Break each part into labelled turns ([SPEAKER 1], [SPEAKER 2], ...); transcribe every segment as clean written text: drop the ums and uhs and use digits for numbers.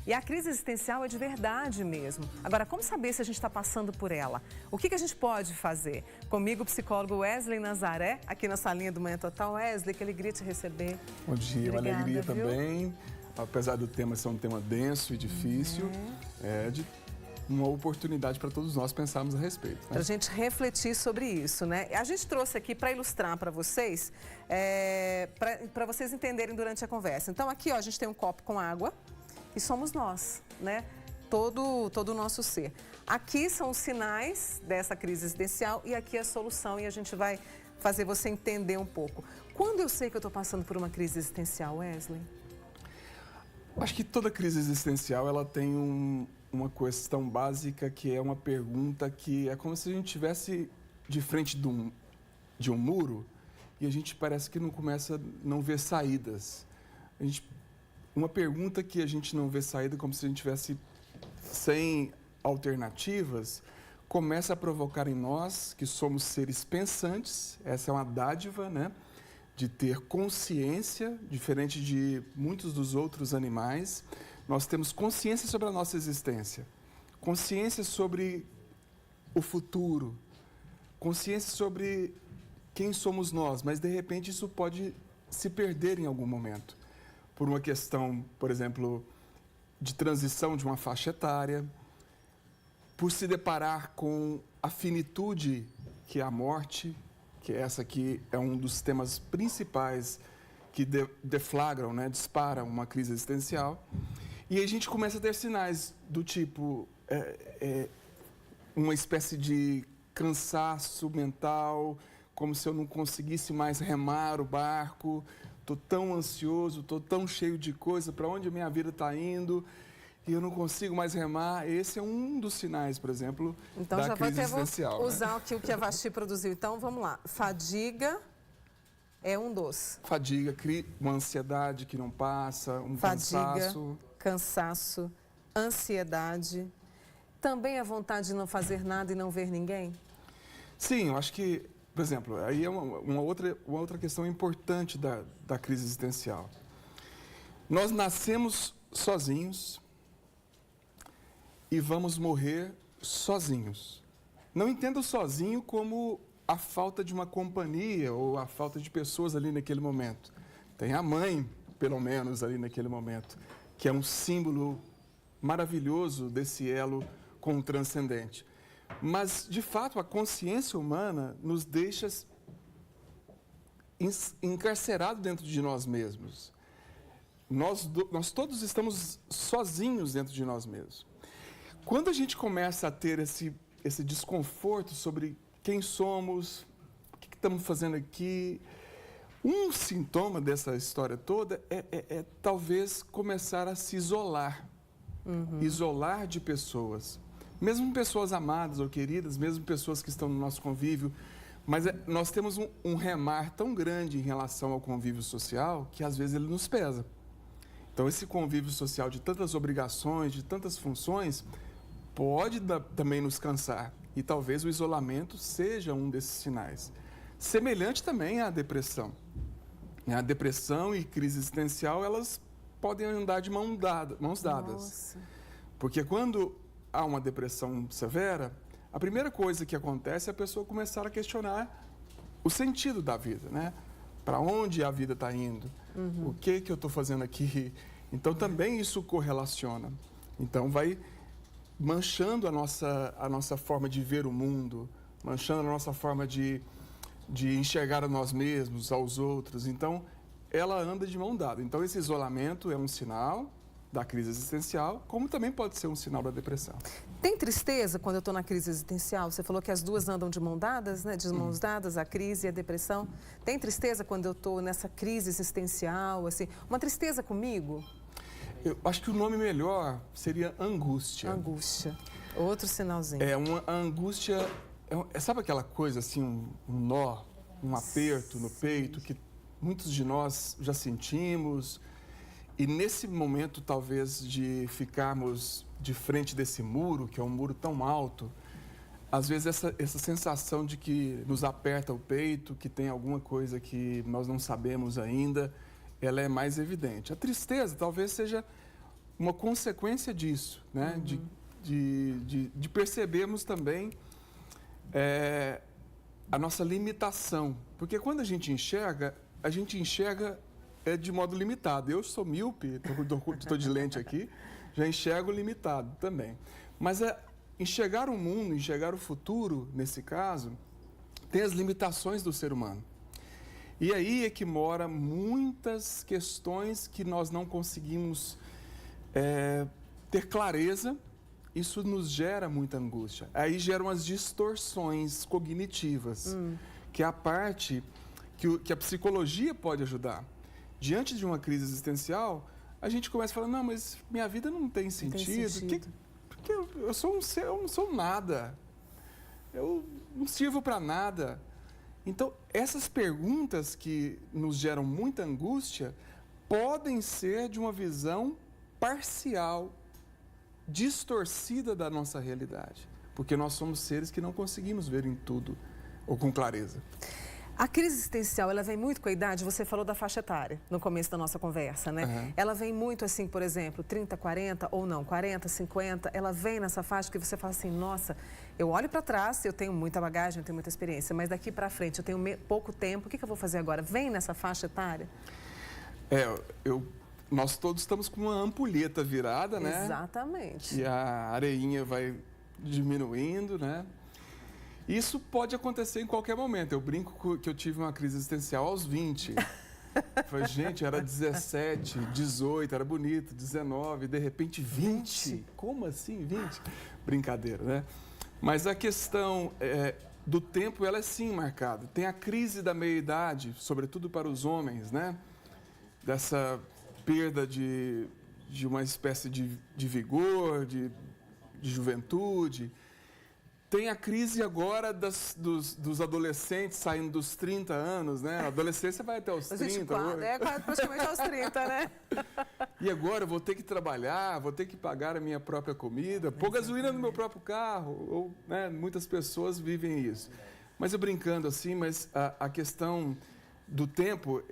[SPEAKER 1] E a crise existencial é de verdade mesmo. Agora, como saber se a gente está passando por ela? O que a gente pode fazer? Comigo, o psicólogo Wesley Nazaré, aqui na salinha do Manhã Total. Wesley, que alegria te receber.
[SPEAKER 2] Bom dia,
[SPEAKER 1] Obrigada,
[SPEAKER 2] uma alegria
[SPEAKER 1] viu?
[SPEAKER 2] também. Apesar do tema ser um tema denso e difícil, é de uma oportunidade para todos nós pensarmos a respeito. Né?
[SPEAKER 1] Para a gente refletir sobre isso, né? A gente trouxe aqui para ilustrar para vocês, para vocês entenderem durante a conversa. Então aqui, ó, a gente tem um copo com água e somos nós, né? Todo o nosso ser. Aqui são os sinais dessa crise existencial e aqui é a solução, e a gente vai fazer você entender um pouco. Quando eu sei que eu estou passando por uma crise existencial, Wesley?
[SPEAKER 2] Acho que toda crise existencial ela tem uma questão básica, que é uma pergunta que é como se a gente estivesse de frente de um muro e a gente parece que não vê saídas. Uma pergunta que a gente não vê saída, como se a gente estivesse sem alternativas, começa a provocar em nós, que somos seres pensantes, essa é uma dádiva, né? De ter consciência, diferente de muitos dos outros animais. Nós temos consciência sobre a nossa existência, consciência sobre o futuro, consciência sobre quem somos nós, mas de repente isso pode se perder em algum momento, por uma questão, por exemplo, de transição de uma faixa etária, por se deparar com a finitude que é a morte, que essa aqui é um dos temas principais que deflagram, né, disparam uma crise existencial. E aí a gente começa a ter sinais do tipo, uma espécie de cansaço mental, como se eu não conseguisse mais remar o barco, estou tão ansioso, estou tão cheio de coisa, para onde a minha vida está indo, e eu não consigo mais remar. Esse é um dos sinais, por exemplo,
[SPEAKER 1] então,
[SPEAKER 2] da crise existencial.
[SPEAKER 1] Vou usar aqui o que a Vasti produziu. Então, vamos lá. Fadiga é um dos.
[SPEAKER 2] Fadiga, uma ansiedade que não passa,
[SPEAKER 1] cansaço, ansiedade. Também a vontade de não fazer nada e não ver ninguém?
[SPEAKER 2] Sim, eu acho que, por exemplo, aí é uma outra questão importante da crise existencial. Nós nascemos sozinhos e vamos morrer sozinhos. Não entenda o sozinho como a falta de uma companhia ou a falta de pessoas ali naquele momento. Tem a mãe, pelo menos, ali naquele momento, que é um símbolo maravilhoso desse elo com o transcendente. Mas, de fato, a consciência humana nos deixa encarcerados dentro de nós mesmos. Nós todos estamos sozinhos dentro de nós mesmos. Quando a gente começa a ter esse desconforto sobre quem somos, o que estamos fazendo aqui, um sintoma dessa história toda é talvez começar a se isolar. Isolar de pessoas. Mesmo pessoas amadas ou queridas, mesmo pessoas que estão no nosso convívio, mas nós temos um remar tão grande em relação ao convívio social que às vezes ele nos pesa. Então esse convívio social de tantas obrigações, de tantas funções, pode também nos cansar, e talvez o isolamento seja um desses sinais. Semelhante também à depressão. A depressão e crise existencial, elas podem andar de mãos dadas.
[SPEAKER 1] Nossa.
[SPEAKER 2] Porque quando há uma depressão severa, a primeira coisa que acontece é a pessoa começar a questionar o sentido da vida, né? Para onde a vida está indo? O que eu estou fazendo aqui? Então também isso correlaciona. Então vai manchando a nossa forma de ver o mundo, manchando a nossa forma de enxergar a nós mesmos, aos outros. Então, ela anda de mão dada. Então, esse isolamento é um sinal da crise existencial, como também pode ser um sinal da depressão.
[SPEAKER 1] Tem tristeza quando eu estou na crise existencial? Você falou que as duas andam de mão dadas, né? De mãos dadas, a crise e a depressão. Tem tristeza quando eu estou nessa crise existencial, assim? Uma tristeza comigo?
[SPEAKER 2] Eu acho que o nome melhor seria angústia.
[SPEAKER 1] Angústia. Outro sinalzinho.
[SPEAKER 2] A angústia, sabe aquela coisa assim, um nó, um aperto no peito, que muitos de nós já sentimos. E nesse momento, talvez, de ficarmos de frente desse muro, que é um muro tão alto, às vezes essa sensação de que nos aperta o peito, que tem alguma coisa que nós não sabemos ainda, ela é mais evidente. A tristeza talvez seja uma consequência disso, né? De percebermos também a nossa limitação. Porque quando a gente enxerga de modo limitado. Eu sou míope, estou de lente aqui, já enxergo limitado também. Mas enxergar o mundo, enxergar o futuro, nesse caso, tem as limitações do ser humano. E aí é que mora muitas questões que nós não conseguimos ter clareza. Isso nos gera muita angústia. Aí geram as distorções cognitivas, que é a parte que a psicologia pode ajudar. Diante de uma crise existencial, a gente começa a falar, não, mas minha vida não tem sentido. Porque eu sou um ser, eu não sou nada. Eu não sirvo para nada. Então, essas perguntas que nos geram muita angústia podem ser de uma visão parcial, distorcida da nossa realidade. Porque nós somos seres que não conseguimos ver em tudo ou com clareza.
[SPEAKER 1] A crise existencial, ela vem muito com a idade, você falou da faixa etária no começo da nossa conversa, né?
[SPEAKER 2] Uhum.
[SPEAKER 1] Ela vem muito assim, por exemplo, 30, 40 ou não, 40, 50, ela vem nessa faixa que você fala assim, nossa, eu olho para trás, eu tenho muita bagagem, eu tenho muita experiência, mas daqui para frente eu tenho pouco tempo, o que eu vou fazer agora? Vem nessa faixa etária?
[SPEAKER 2] Nós todos estamos com uma ampulheta virada, né?
[SPEAKER 1] Exatamente.
[SPEAKER 2] E a areinha vai diminuindo, né? Isso pode acontecer em qualquer momento. Eu brinco que eu tive uma crise existencial aos 20. Falei, gente, era 17, 18, era bonito, 19, de repente 20. Como assim 20? Brincadeira, né? Mas a questão do tempo, ela é sim marcada. Tem a crise da meia-idade, sobretudo para os homens, né? Dessa perda de uma espécie de vigor, de juventude. Tem a crise agora dos adolescentes saindo dos 30 anos, né? A adolescência vai até os 30.
[SPEAKER 1] Praticamente aos 30, né?
[SPEAKER 2] E agora eu vou ter que trabalhar, vou ter que pagar a minha própria comida, pôr gasolina no meu próprio carro. Né? Muitas pessoas vivem isso. Mas eu brincando assim, mas a questão do tempo,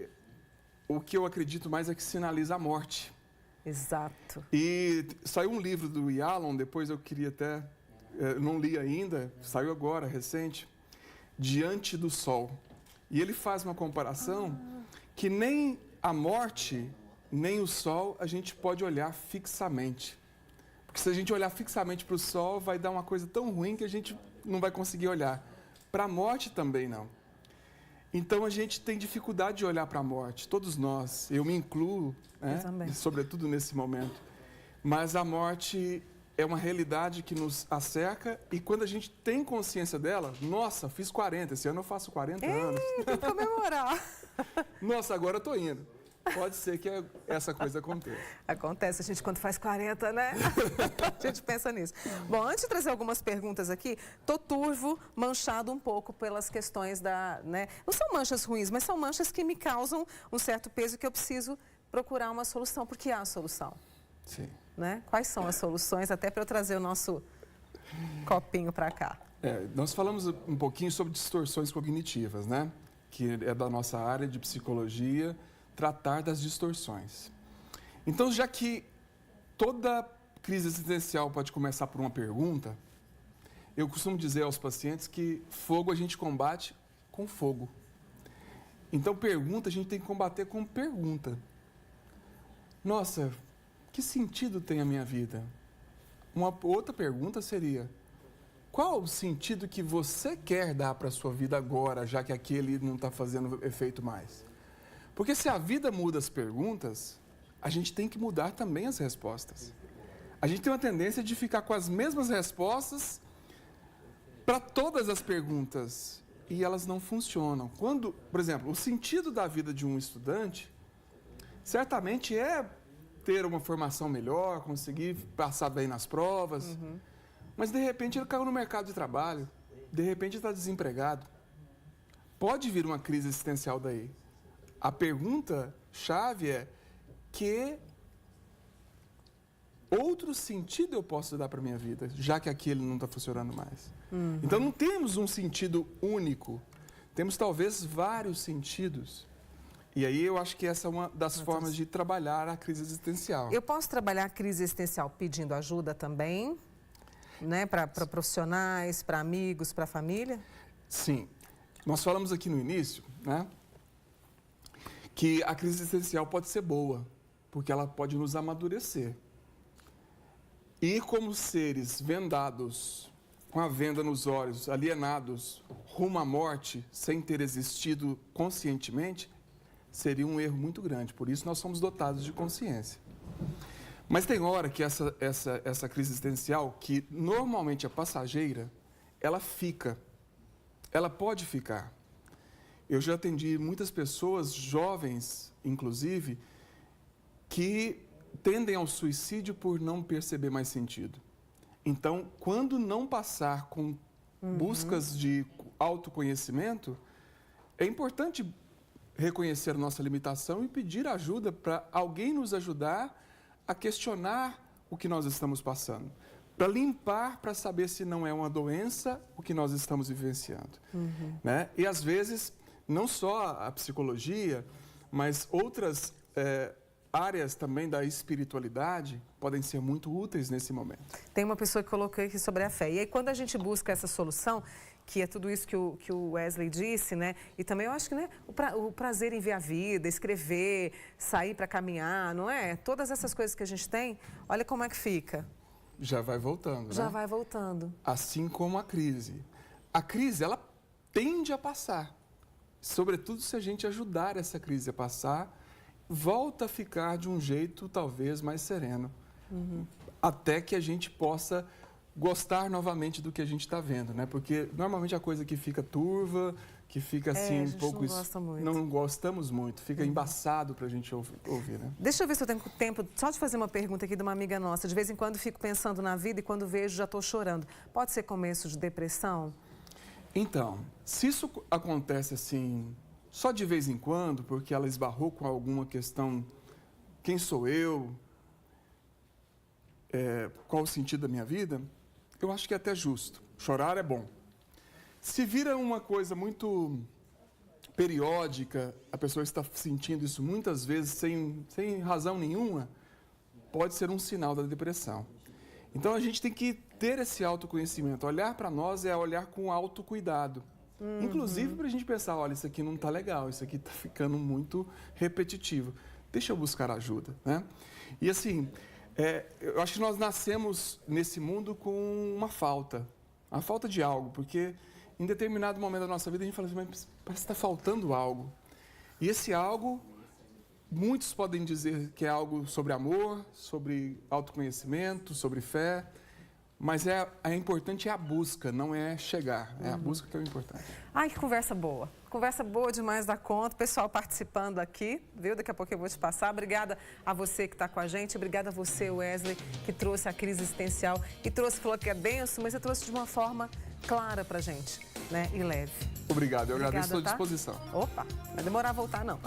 [SPEAKER 2] o que eu acredito mais é que sinaliza a morte.
[SPEAKER 1] Exato.
[SPEAKER 2] E saiu um livro do Yalom, depois eu queria até... não li ainda, saiu agora, recente, Diante do Sol. E ele faz uma comparação que nem a morte, nem o sol, a gente pode olhar fixamente. Porque se a gente olhar fixamente para o sol, vai dar uma coisa tão ruim que a gente não vai conseguir olhar. Para a morte também não. Então a gente tem dificuldade de olhar para a morte, todos nós, eu me incluo, né? Sobretudo nesse momento. Mas a morte é uma realidade que nos acerca e quando a gente tem consciência dela, nossa, fiz 40, esse ano eu faço 40 anos.
[SPEAKER 1] Tem que comemorar.
[SPEAKER 2] Nossa, agora eu estou indo. Pode ser que essa coisa aconteça.
[SPEAKER 1] Acontece, a gente quando faz 40, né? A gente pensa nisso. Bom, antes de trazer algumas perguntas aqui, tô turvo, manchado um pouco pelas questões né? Não são manchas ruins, mas são manchas que me causam um certo peso que eu preciso procurar uma solução, porque há a solução.
[SPEAKER 2] Sim.
[SPEAKER 1] Né? Quais são as soluções, até para eu trazer o nosso copinho para cá?
[SPEAKER 2] Nós falamos um pouquinho sobre distorções cognitivas, né? Que é da nossa área de psicologia, tratar das distorções. Então, já que toda crise existencial pode começar por uma pergunta, eu costumo dizer aos pacientes que fogo a gente combate com fogo. Então, pergunta a gente tem que combater com pergunta. Nossa, que sentido tem a minha vida? Uma outra pergunta seria, qual o sentido que você quer dar para a sua vida agora, já que aquele não está fazendo efeito mais? Porque se a vida muda as perguntas, a gente tem que mudar também as respostas. A gente tem uma tendência de ficar com as mesmas respostas para todas as perguntas e elas não funcionam. Quando, por exemplo, o sentido da vida de um estudante certamente é ter uma formação melhor, conseguir passar bem nas provas, mas de repente ele caiu no mercado de trabalho, de repente está desempregado. Pode vir uma crise existencial daí. A pergunta-chave é: que outro sentido eu posso dar para a minha vida, já que aquele não está funcionando mais? Então não temos um sentido único, temos talvez vários sentidos E aí eu acho que essa é uma das formas de trabalhar a crise existencial.
[SPEAKER 1] Eu posso trabalhar a crise existencial pedindo ajuda também, né? Para profissionais, para amigos, para família?
[SPEAKER 2] Sim. Nós falamos aqui no início, né, que a crise existencial pode ser boa, porque ela pode nos amadurecer. E como seres vendados, com a venda nos olhos, alienados, rumo à morte, sem ter existido conscientemente, seria um erro muito grande. Por isso nós somos dotados de consciência. Mas tem hora que essa crise existencial, que normalmente é passageira, ela fica. Ela pode ficar. Eu já atendi muitas pessoas, jovens inclusive, que tendem ao suicídio por não perceber mais sentido. Então, quando não passar com buscas de autoconhecimento, é importante reconhecer nossa limitação e pedir ajuda para alguém nos ajudar a questionar o que nós estamos passando. Para limpar, para saber se não é uma doença o que nós estamos vivenciando. Né? E, às vezes, não só a psicologia, mas outras áreas também da espiritualidade podem ser muito úteis nesse momento.
[SPEAKER 1] Tem uma pessoa que colocou aqui sobre a fé. E aí, quando a gente busca essa solução, que é tudo isso que o Wesley disse, né? E também eu acho que, né, o prazer em ver a vida, escrever, sair para caminhar, não é? Todas essas coisas que a gente tem, olha como é que fica.
[SPEAKER 2] Já vai voltando,
[SPEAKER 1] Já
[SPEAKER 2] né?
[SPEAKER 1] vai voltando.
[SPEAKER 2] Assim como a crise. A crise, ela tende a passar. Sobretudo se a gente ajudar essa crise a passar, volta a ficar de um jeito talvez mais sereno. Até que a gente possa gostar novamente do que a gente está vendo, né? Porque normalmente a coisa que fica turva, que fica assim um pouco...
[SPEAKER 1] não gosta muito.
[SPEAKER 2] Não gostamos muito, fica embaçado para a gente ouvir, né?
[SPEAKER 1] Deixa eu ver se eu tenho tempo só de fazer uma pergunta aqui de uma amiga nossa. De vez em quando fico pensando na vida e quando vejo já estou chorando. Pode ser começo de depressão?
[SPEAKER 2] Então, se isso acontece assim, só de vez em quando, porque ela esbarrou com alguma questão, quem sou eu, qual o sentido da minha vida, eu acho que é até justo. Chorar é bom. Se vira uma coisa muito periódica, a pessoa está sentindo isso muitas vezes sem razão nenhuma, pode ser um sinal da depressão. Então a gente tem que ter esse autoconhecimento. Olhar para nós é olhar com autocuidado. Inclusive para a gente pensar, olha, isso aqui não está legal, isso aqui está ficando muito repetitivo. Deixa eu buscar ajuda, né? E assim, eu acho que nós nascemos nesse mundo com uma falta de algo, porque em determinado momento da nossa vida a gente fala assim, mas parece que está faltando algo. E esse algo, muitos podem dizer que é algo sobre amor, sobre autoconhecimento, sobre fé, mas importante é a busca, não é chegar. É a busca que é o importante.
[SPEAKER 1] Ai, que conversa boa. Conversa boa demais da conta. Pessoal participando aqui, viu? Daqui a pouco eu vou te passar. Obrigada a você que está com a gente. Obrigada a você, Wesley, que trouxe a crise existencial e falou que é denso, mas você trouxe de uma forma clara pra gente, né? E leve.
[SPEAKER 2] Obrigado, eu agradeço a sua
[SPEAKER 1] tá?
[SPEAKER 2] disposição.
[SPEAKER 1] Opa, vai demorar a voltar, não.